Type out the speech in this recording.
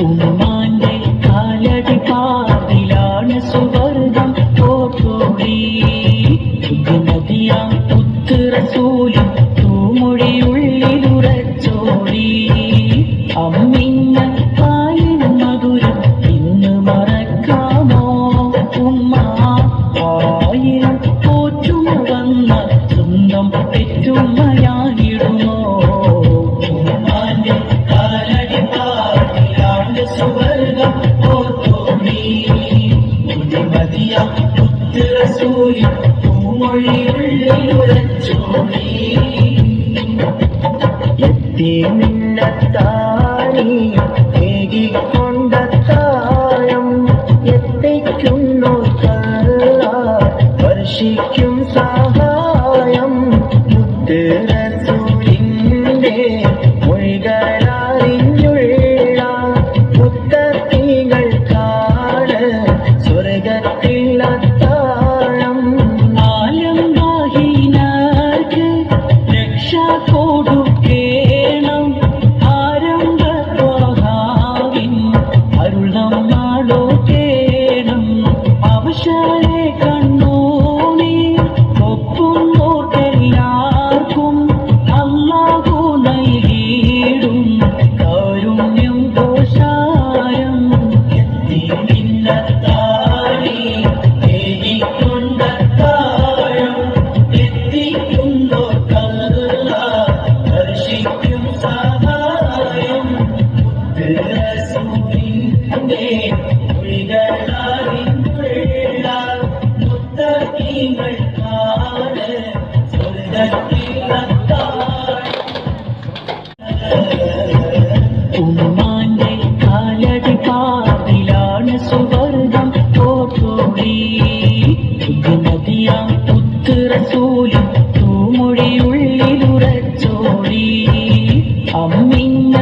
ഉമ്മാന്റെ കാലടി പാതിലാണ് സുവർഗം പോത്തോടി നദിയാം പുത്രസൂലും തൂമൊഴിയുള്ളിലുറച്ചോടി അമ്മിന്ന പാലിൻ മധുരം ഇന്ന് മറക്കാമോ ഉമ്മ ആയിരം പോറ്റുമ വന്ന സ്വന്തം പെറ്റുമ്മയായിടുമോ ഉമ്മാന്റെ കാലടി പാതിലാണ് സുവർഗം പോത്തോടി മതിയാം പുത്രസൂലും തൂമൊഴിയുള്ളിലുറച്ചോടി എത്തിമിന്നത്താണി ഏകിക്കൊണ്ട തായം എത്തിക്കുന്നു വർഷിക്കും സഹായം മുത്തറസൂലിന്റെ മൊഴികളറിഞ്ഞുള്ള മുത്തത്തികൾക്കാണ് സ്വർഗത്തിൽ അത്താഴം ആലം വാഹിനാർക്ക് രക്ഷ കൊടുക്കേണം ആരംഭത്വഹാവിൻ അരുൾ നമ്മാടോ കേണം അവശരെ കണ്ണൂണി ഒപ്പുന്നോർക്കെല്ലാവർക്കും അല്ലാഹു നൽകിയിടും കാരുണ്യം ഘോഷാരം എത്തിമിന്നത്താണി ഏകിക്കൊണ്ട താഴം എത്തിക്കുന്നോർക്കല്ല വർഷിക്കും സഹായം റസൂലിന്റെ മൊഴികളറിഞ്ഞുള്ള മുത്തഖീങ്ങൾക്കാണ് സ്വർഗ്ഗത്തിൽ അത്താഴം ഉമ്മാന്റെ കാലടി പാതിലാണ് സുവർഗം പോത്തോടി നദിയാം പുത്രസൂലും തൂമൊഴിയുള്ളിലുറച്ചോടി അമ്മിന്ന